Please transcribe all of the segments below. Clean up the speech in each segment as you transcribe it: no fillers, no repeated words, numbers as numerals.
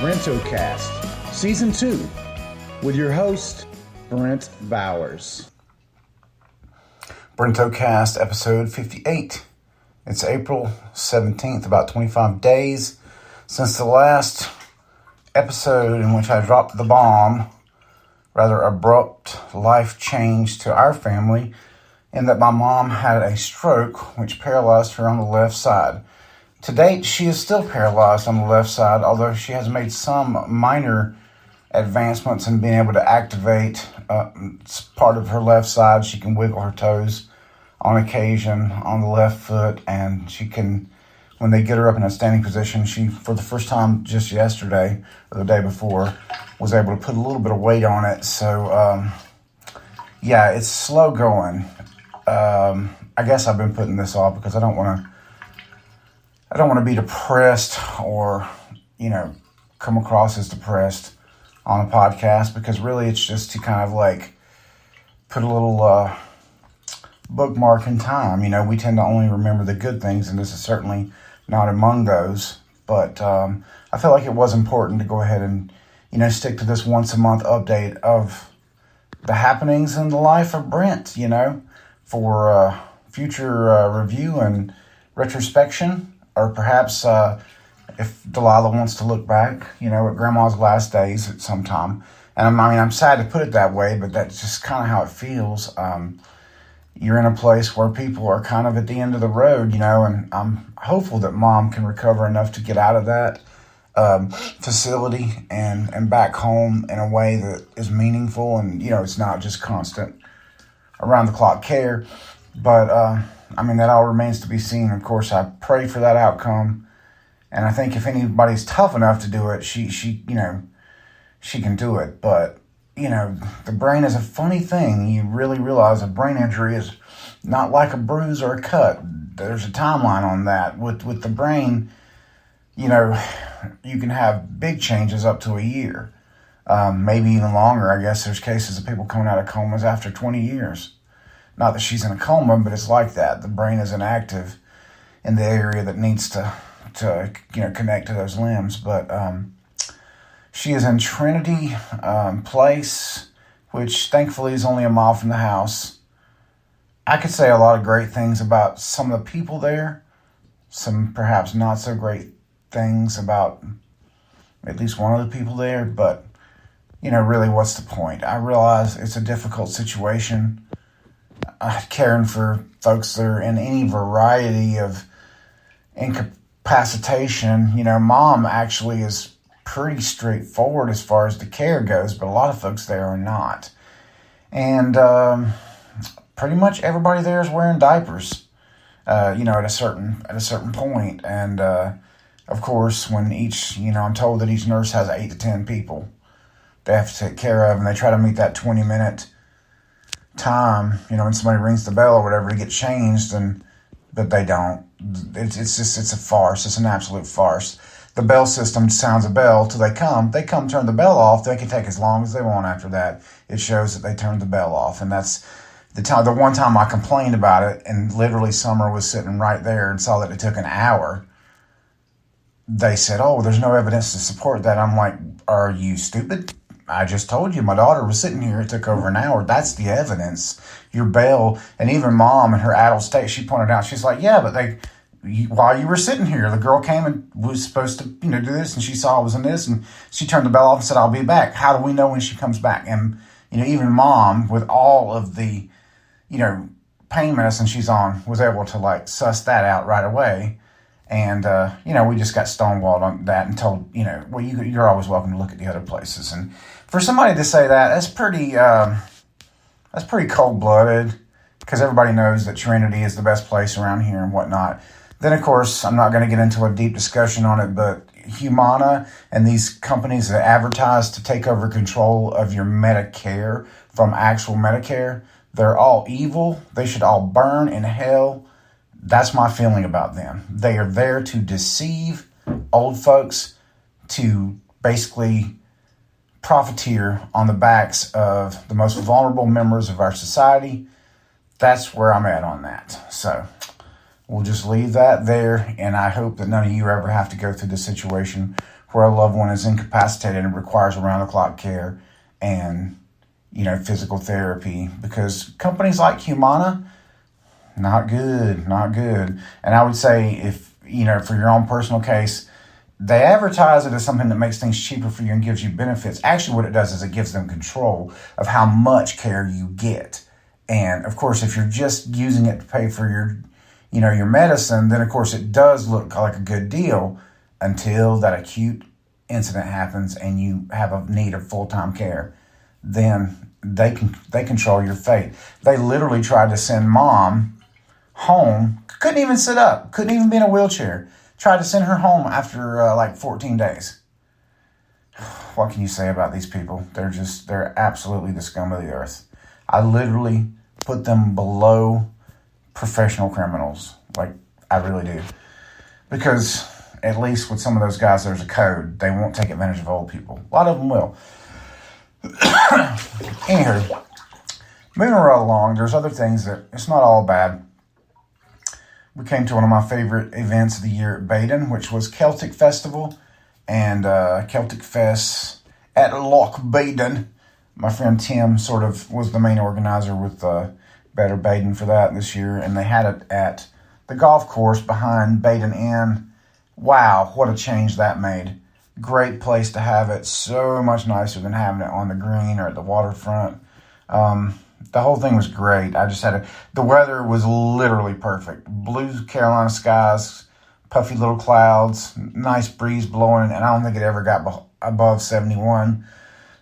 BrentoCast, Season 2, with your host, Brent Bowers. BrentoCast, Episode 58. It's April 17th, about 25 days since the last episode in which I dropped the bomb, rather abrupt life change to our family, in that my mom had a stroke which paralyzed her on the left side. To date, she is still paralyzed on the left side, although she has made some minor advancements in being able to activate part of her left side. She can wiggle her toes on occasion on the left foot, and she can, when they get her up in a standing position, she, for the first time just yesterday, or the day before, was able to put a little bit of weight on it. So, yeah, it's slow going. I guess I've been putting this off because I don't want to be depressed or, come across as depressed on a podcast, because really it's just to kind of like put a little bookmark in time. We tend to only remember the good things, and this is certainly not among those. But I feel like it was important to go ahead and, stick to this once a month update of the happenings in the life of Brent, for future review and retrospection. Or perhaps if Delilah wants to look back, at Grandma's last days at some time. And I'm sad to put it that way, but that's just kind of how it feels. You're in a place where people are kind of at the end of the road, and I'm hopeful that Mom can recover enough to get out of that facility and back home in a way that is meaningful, and, it's not just constant around-the-clock care. But that all remains to be seen. Of course, I pray for that outcome, and I think if anybody's tough enough to do it, she can do it. But the brain is a funny thing. You really realize a brain injury is not like a bruise or a cut. There's a timeline on that. With the brain, you can have big changes up to a year, maybe even longer. I guess there's cases of people coming out of comas after 20 years. Not that she's in a coma, but it's like that. The brain is inactive in the area that needs to connect to those limbs. But she is in Trinity Place, which thankfully is only a mile from the house. I could say a lot of great things about some of the people there, some perhaps not so great things about at least one of the people there, but really, what's the point? I realize it's a difficult situation. Caring for folks that are in any variety of incapacitation. Mom actually is pretty straightforward as far as the care goes, but a lot of folks there are not. And pretty much everybody there is wearing diapers, at a certain point. And of course, when I'm told that each nurse has 8 to 10 people they have to take care of, and they try to meet that 20-minute time, when somebody rings the bell or whatever to get changed, but they don't. It's a farce. It's an absolute farce. The bell system sounds a bell till they come, turn the bell off. They can take as long as they want after that. It shows that they turned the bell off. And that's the one time I complained about it, and literally Summer was sitting right there and saw that it took an hour. They said, "Oh, there's no evidence to support that." I'm like, "Are you stupid? I just told you, my daughter was sitting here. It took over an hour. That's the evidence. Your bell." And even Mom in her adult state, she pointed out, she's like, "Yeah, but while you were sitting here, the girl came and was supposed to, do this, and she saw I was in this, and she turned the bell off and said, 'I'll be back.' How do we know when she comes back?" And, even Mom, with all of the, pain medicine she's on, was able to, suss that out right away. And, we just got stonewalled on that and told, well, you're always welcome to look at the other places. And for somebody to say that, that's pretty cold-blooded, because everybody knows that Trinity is the best place around here and whatnot. Then, of course, I'm not going to get into a deep discussion on it, but Humana and these companies that advertise to take over control of your Medicare from actual Medicare, they're all evil. They should all burn in hell. That's my feeling about them. They are there to deceive old folks, to basically profiteer on the backs of the most vulnerable members of our society. That's where I'm at on that. So we'll just leave that there, and I hope that none of you ever have to go through the situation where a loved one is incapacitated and requires around-the-clock care and, physical therapy. Because companies like Humana, not good. And I would say if, for your own personal case, they advertise it as something that makes things cheaper for you and gives you benefits. Actually, what it does is it gives them control of how much care you get. And of course, if you're just using it to pay for your medicine, then of course it does look like a good deal until that acute incident happens and you have a need of full-time care. Then they control your fate. They literally tried to send mom home, couldn't even sit up, couldn't even be in a wheelchair. Tried to send her home after 14 days. What can you say about these people? They're absolutely the scum of the earth. I literally put them below professional criminals. Like, I really do. Because at least with some of those guys, there's a code. They won't take advantage of old people. A lot of them will. Anywho, moving right along, there's other things that it's not all bad. We came to one of my favorite events of the year at Baden, which was Celtic Festival and Celtic Fest at Loch Baden. My friend Tim sort of was the main organizer with Better Baden for that this year, and they had it at the golf course behind Baden Inn. Wow, what a change that made. Great place to have it. So much nicer than having it on the green or at the waterfront. The whole thing was great. The weather was literally perfect. Blue Carolina skies, puffy little clouds, nice breeze blowing, and I don't think it ever got above 71.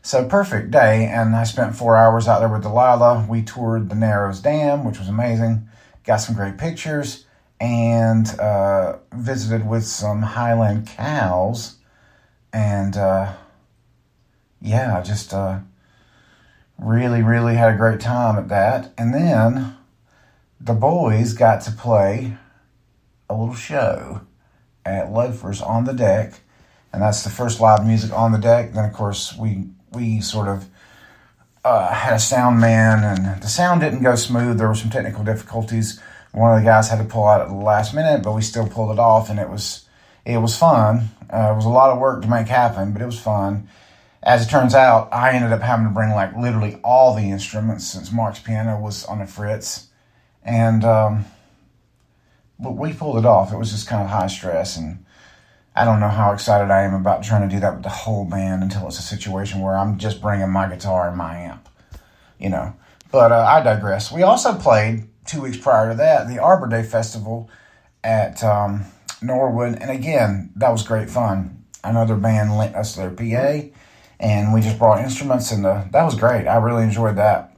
So perfect day, and I spent 4 hours out there with Delilah. We toured the Narrows Dam, which was amazing. Got some great pictures, and visited with some Highland cows. And just really, really had a great time at that. And then the boys got to play a little show at Loafers on the Deck. And that's the first live music on the deck. Then, of course, we sort of had a sound man, and the sound didn't go smooth. There were some technical difficulties. One of the guys had to pull out at the last minute, but we still pulled it off, and it was fun. It was a lot of work to make happen, but it was fun. As it turns out, I ended up having to bring literally all the instruments since Mark's piano was on the fritz. And but we pulled it off. It was just kind of high stress, and I don't know how excited I am about trying to do that with the whole band until it's a situation where I'm just bringing my guitar and my amp, But I digress. We also played 2 weeks prior to that, the Arbor Day Festival at Norwood. And again, that was great fun. Another band lent us their PA, and we just brought instruments, and that was great. I really enjoyed that.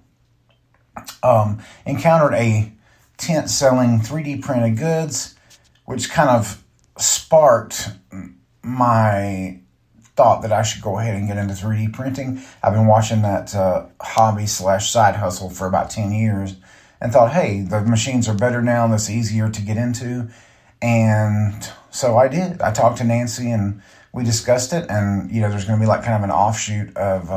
Encountered a tent selling 3D printed goods, which kind of sparked my thought that I should go ahead and get into 3D printing. I've been watching that hobby/side hustle for about 10 years and thought, hey, the machines are better now and it's easier to get into. And so I did. I talked to Nancy and we discussed it, and there's going to be kind of an offshoot of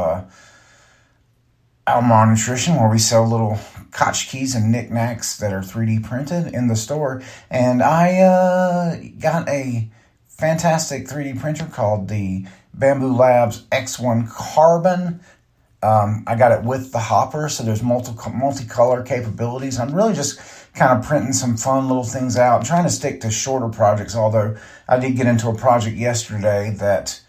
Almar Nutrition where we sell little tchotchkes and knickknacks that are 3D printed in the store. And I got a fantastic 3D printer called the Bamboo Labs X1 Carbon. I got it with the hopper, so there's multicolor capabilities. I'm really just kind of printing some fun little things out. I'm trying to stick to shorter projects, although I did get into a project yesterday that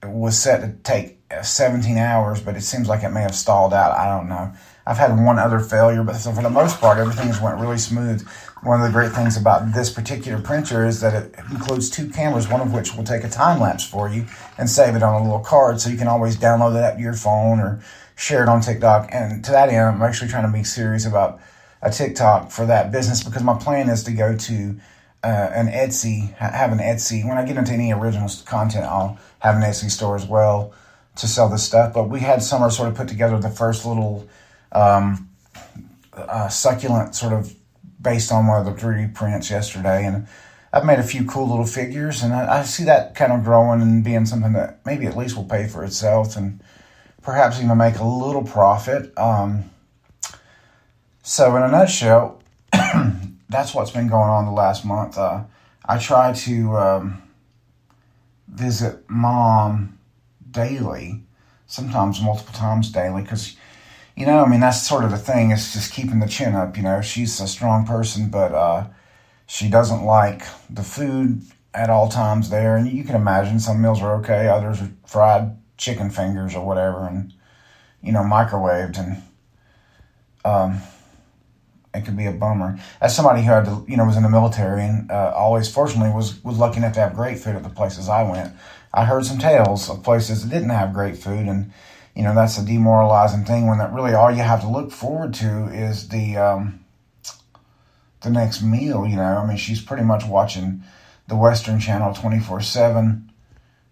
was set to take 17 hours, but it seems like it may have stalled out. I don't know. I've had one other failure, but for the most part, everything's went really smooth. One of the great things about this particular printer is that it includes 2 cameras, one of which will take a time lapse for you and save it on a little card, so you can always download that to your phone or share it on TikTok. And to that end, I'm actually trying to be serious about a TikTok for that business, because my plan is to go to have an Etsy. When I get into any original content, I'll have an Etsy store as well to sell this stuff. But we had Summer sort of put together the first little succulent sort of based on one of the 3D prints yesterday, and I've made a few cool little figures, and I see that kind of growing and being something that maybe at least will pay for itself and perhaps even make a little profit. So in a nutshell, that's what's been going on the last month. I try to visit mom daily, sometimes multiple times daily, because, that's sort of the thing. It's just keeping the chin up. She's a strong person, but she doesn't like the food at all times there. And you can imagine some meals are okay, others are fried chicken fingers or whatever, and microwaved, and it could be a bummer. As somebody who had to, was in the military and always, fortunately, was lucky enough to have great food at the places I went. I heard some tales of places that didn't have great food, and that's a demoralizing thing when that really all you have to look forward to is the next meal. She's pretty much watching the Western Channel 24/7,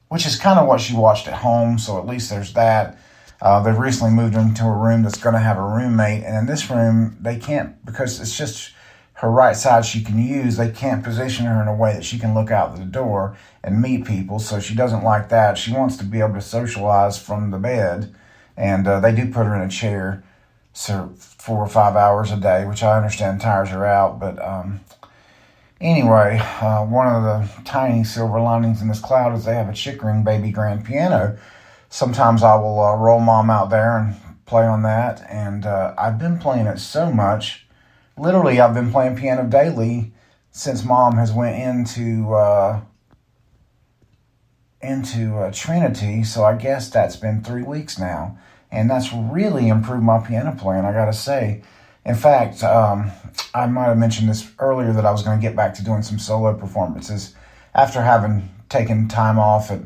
which is kind of what she watched at home. So at least there's that. They've recently moved into a room that's going to have a roommate. And in this room, they can't, because it's just her right side she can use, they can't position her in a way that she can look out the door and meet people. So she doesn't like that. She wants to be able to socialize from the bed. And they do put her in a chair so 4 or 5 hours a day, which I understand tires her out. But anyway, one of the tiny silver linings in this cloud is they have a Chickering baby grand piano. Sometimes I will roll mom out there and play on that. And I've been playing it so much. Literally, I've been playing piano daily since mom has went into Trinity. So I guess that's been 3 weeks now. And that's really improved my piano playing, I got to say. In fact, I might have mentioned this earlier that I was going to get back to doing some solo performances after having taken time off at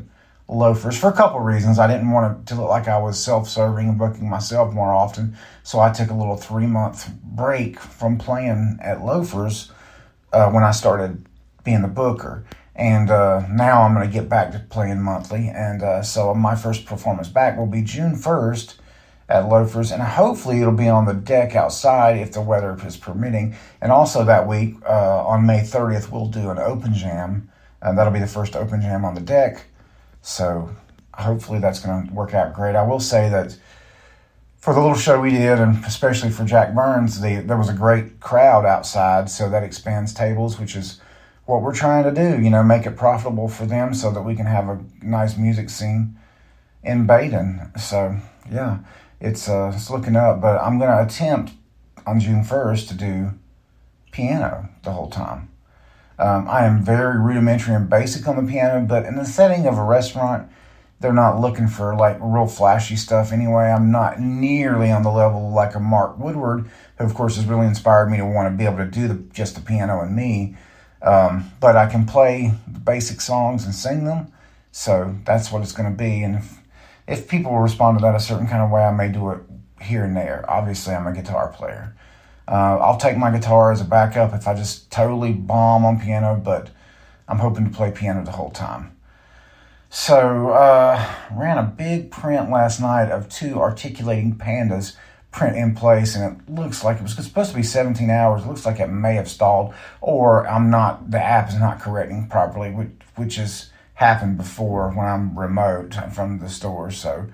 Loafers for a couple reasons. I didn't want it to look like I was self-serving and booking myself more often, so I took a little 3-month break from playing at Loafers when I started being the booker. And now I'm going to get back to playing monthly. And so my first performance back will be June 1st at Loafers. And hopefully it'll be on the deck outside if the weather is permitting. And also that week, on May 30th, we'll do an open jam. And that'll be the first open jam on the deck. So hopefully that's going to work out great. I will say that for the little show we did, and especially for Jack Burns, there was a great crowd outside. So that expands tables, which is what we're trying to do, make it profitable for them so that we can have a nice music scene in Baden. So, yeah, it's looking up. But I'm going to attempt on June 1st to do piano the whole time. I am very rudimentary and basic on the piano, but in the setting of a restaurant, they're not looking for like real flashy stuff anyway. I'm not nearly on the level like a Mark Woodward, who of course has really inspired me to want to be able to do just the piano and me. But I can play the basic songs and sing them, so that's what it's going to be. And if people respond to that a certain kind of way, I may do it here and there. Obviously, I'm a guitar player. I'll take my guitar as a backup if I just totally bomb on piano, but I'm hoping to play piano the whole time. So, ran a big print last night of 2 articulating pandas print in place, and it looks like it was supposed to be 17 hours. It looks like it may have stalled, or the app is not correcting properly, which has happened before when I'm remote from the store. So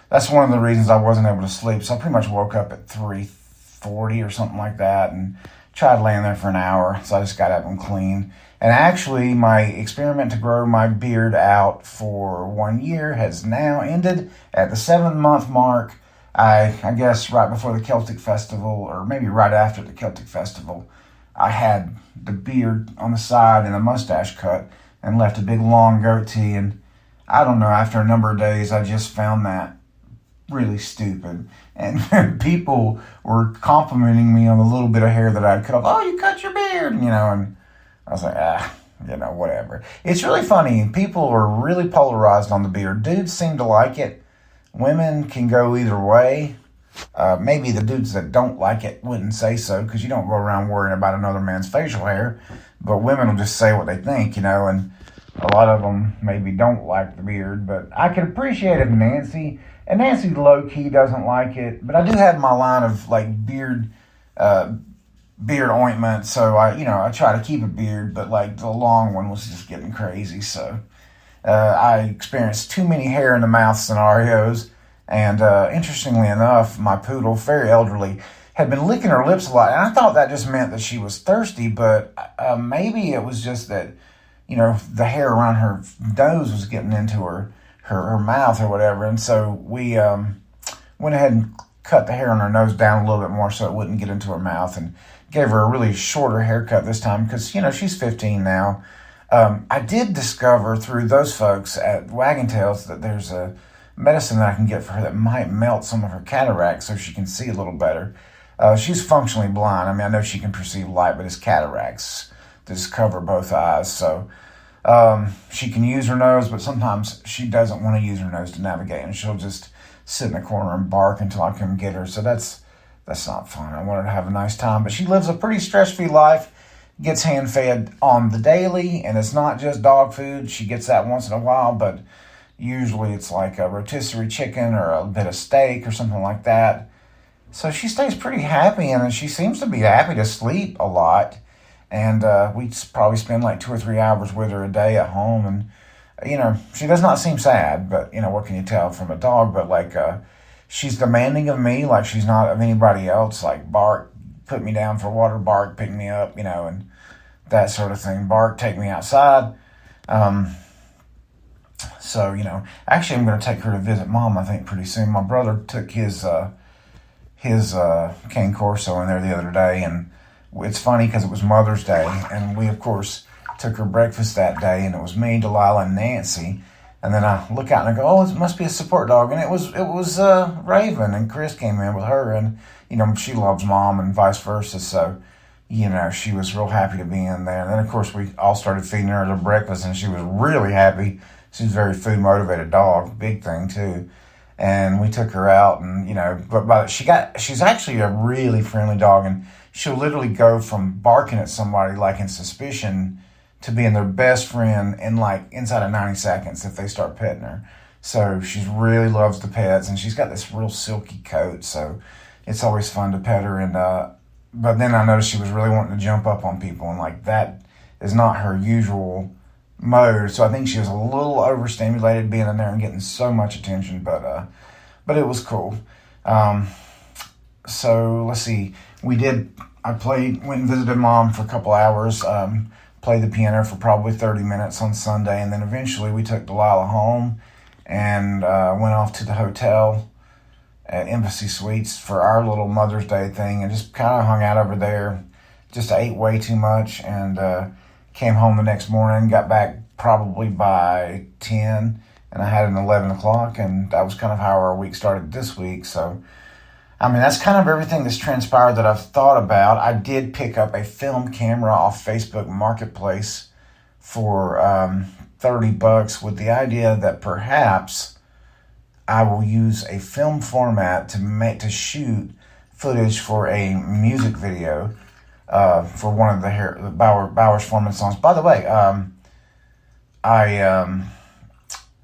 that's one of the reasons I wasn't able to sleep. So I pretty much woke up at 3:40 or something like that and tried laying there for an hour. So I just got up and cleaned. And actually, my experiment to grow my beard out for 1 year has now ended at the 7-month mark. I guess right before the Celtic Festival, or maybe right after the Celtic Festival, I had the beard on the side and a mustache cut and left a big long goatee. And I don't know, after a number of days, I just found that really stupid. And people were complimenting me on the little bit of hair that I'd cut off. Oh, you cut your beard, and I was like, whatever. It's really funny. People are really polarized on the beard. Dudes seem to like it. Women can go either way. Maybe the dudes that don't like it wouldn't say so, because you don't go around worrying about another man's facial hair. But women will just say what they think, and a lot of them maybe don't like the beard. But I can appreciate it in Nancy. And Nancy low-key doesn't like it. But I do have my line of like beard ointment. So I try to keep a beard, but like the long one was just getting crazy. So I experienced too many hair in the mouth scenarios. And interestingly enough, my poodle, very elderly, had been licking her lips a lot. And I thought that just meant that she was thirsty, but maybe it was just that, the hair around her nose was getting into her mouth or whatever. And so we went ahead and cut the hair on her nose down a little bit more so it wouldn't get into her mouth, and gave her a really shorter haircut this time because, she's 15 now. I did discover through those folks at Wagging Tails that there's a medicine that I can get for her that might melt some of her cataracts so she can see a little better. She's functionally blind. I mean, I know she can perceive light, but it's cataracts that just cover both eyes. So she can use her nose, but sometimes she doesn't want to use her nose to navigate, and she'll just sit in the corner and bark until I come get her. So that's not fun. I want her to have a nice time. But she lives a pretty stress-free life, gets hand-fed on the daily, and it's not just dog food. She gets that once in a while, but usually it's like a rotisserie chicken or a bit of steak or something like that. So she stays pretty happy, and she seems to be happy to sleep a lot. And we probably spend like 2 or 3 hours with her a day at home. And, she does not seem sad, but, what can you tell from a dog? But, she's demanding of me like she's not of anybody else. Like, bark, put me down for water, bark, pick me up, and that sort of thing. Bark, take me outside. So, actually I'm going to take her to visit Mom, I think, pretty soon. My brother took his Cane Corso in there the other day, and it's funny because it was Mother's Day, and we, of course, took her breakfast that day, and it was me, Delilah, and Nancy. And then I look out and I go, oh, it must be a support dog. And it was Raven, and Chris came in with her, and, she loves Mom and vice versa. So, she was real happy to be in there. And then, of course, we all started feeding her the breakfast, and she was really happy. She's a very food-motivated dog, big thing, too. And we took her out, and, she's actually a really friendly dog, and she'll literally go from barking at somebody, like in suspicion, to being their best friend in inside of 90 seconds if they start petting her. So she really loves the pets, and she's got this real silky coat, so it's always fun to pet her. And but then I noticed she was really wanting to jump up on people, and that is not her usual mode. So I think she was a little overstimulated being in there and getting so much attention, but it was cool. So let's see. Went and visited Mom for a couple hours, played the piano for probably 30 minutes on Sunday, and then eventually we took Delilah home and went off to the hotel at Embassy Suites for our little Mother's Day thing, and just kind of hung out over there. Just ate way too much, and came home the next morning, got back probably by 10, and I had an 11 o'clock, and that was kind of how our week started this week. So that's kind of everything that's transpired that I've thought about. I did pick up a film camera off Facebook Marketplace for $30 with the idea that perhaps I will use a film format to shoot footage for a music video for one of the Bowers Foreman songs. By the way, I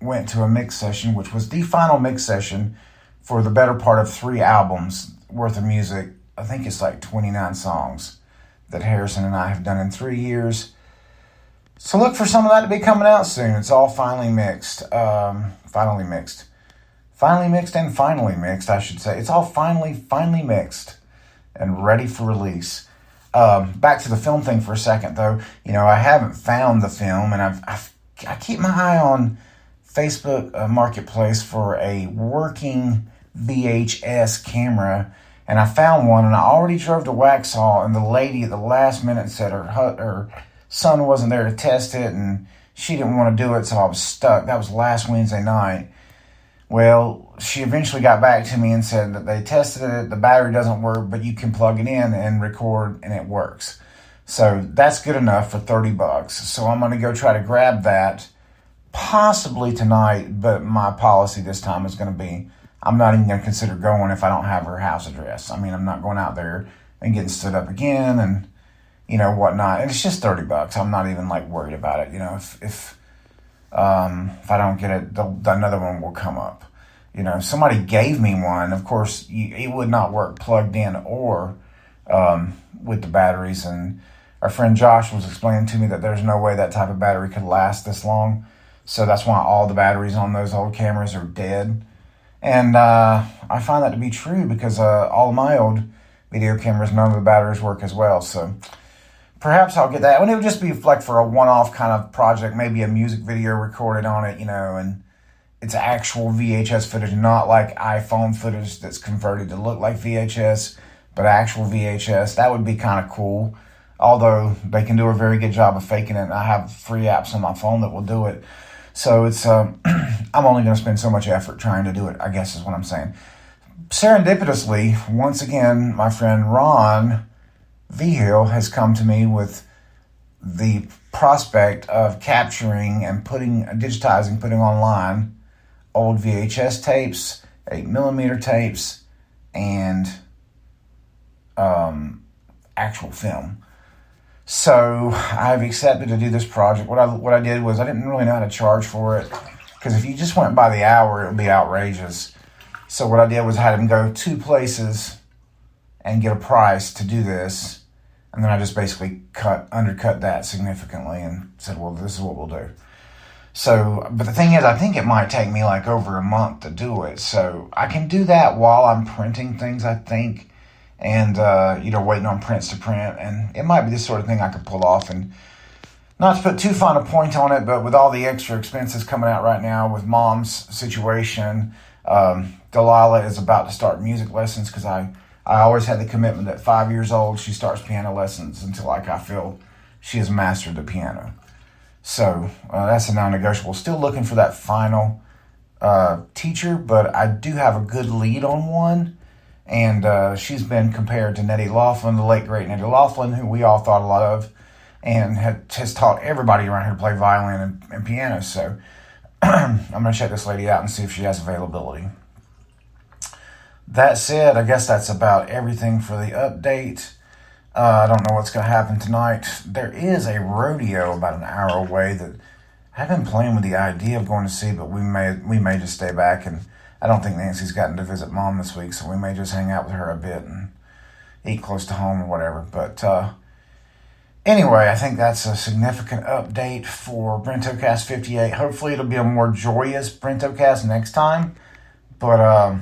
went to a mix session, which was the final mix session for the better part of 3 albums worth of music. I think it's 29 songs that Harrison and I have done in 3 years. So look for some of that to be coming out soon. It's all finally mixed. Finally mixed, I should say. It's all finally mixed and ready for release. Back to the film thing for a second, though. I haven't found the film, and I keep my eye on Facebook Marketplace for a working VHS camera, and I found one, and I already drove to Waxhaw, and the lady at the last minute said her son wasn't there to test it, and she didn't want to do it, so I was stuck. That was last Wednesday night. Well, she eventually got back to me and said that they tested it, the battery doesn't work, but you can plug it in and record, and it works. So that's good enough for $30. So I'm going to go try to grab that possibly tonight, but my policy this time is going to be I'm not even going to consider going if I don't have her house address. I'm not going out there and getting stood up again and, whatnot. And it's just $30. I'm not even worried about it. If I don't get it, another one will come up. Somebody gave me one. Of course, it would not work plugged in or with the batteries. And our friend Josh was explaining to me that there's no way that type of battery could last this long. So that's why all the batteries on those old cameras are dead. And I find that to be true because all of my old video cameras, none of the batteries work as well. So perhaps I'll get that. And it would just be like for a one-off kind of project, maybe a music video recorded on it, and it's actual VHS footage, not like iPhone footage that's converted to look like VHS, but actual VHS. That would be kind of cool. Although they can do a very good job of faking it, and I have free apps on my phone that will do it. So it's I'm only going to spend so much effort trying to do it, I guess is what I'm saying. Serendipitously, once again, my friend Ron Vigil has come to me with the prospect of capturing and digitizing, putting online old VHS tapes, 8mm tapes, and actual film. So I've accepted to do this project. What I did was I didn't really know how to charge for it, because if you just went by the hour, it would be outrageous. So what I did was I had him go 2 places and get a price to do this. And then I just basically undercut that significantly and said, well, this is what we'll do. So, but the thing is, I think it might take me like over a month to do it. So I can do that while I'm printing things, I think. And, waiting on prints to print. And it might be the sort of thing I could pull off. And not to put too fine a point on it, but with all the extra expenses coming out right now with Mom's situation, Delilah is about to start music lessons, because I always had the commitment that 5 years old, she starts piano lessons until I feel she has mastered the piano. So that's a non-negotiable. Still looking for that final teacher, but I do have a good lead on one. And she's been compared to Nettie Laughlin, the late, great Nettie Laughlin, who we all thought a lot of, and has taught everybody around here to play violin and piano. So I'm going to check this lady out and see if she has availability. That said, I guess that's about everything for the update. I don't know what's going to happen tonight. There is a rodeo about an hour away that I've been playing with the idea of going to see, but we may just stay back. And I don't think Nancy's gotten to visit Mom this week, so we may just hang out with her a bit and eat close to home or whatever. But anyway, I think that's a significant update for BrentoCast 58. Hopefully it'll be a more joyous BrentoCast next time. But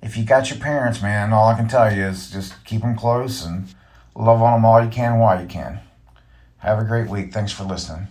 if you got your parents, man, all I can tell you is just keep them close and love on them all you can while you can. Have a great week. Thanks for listening.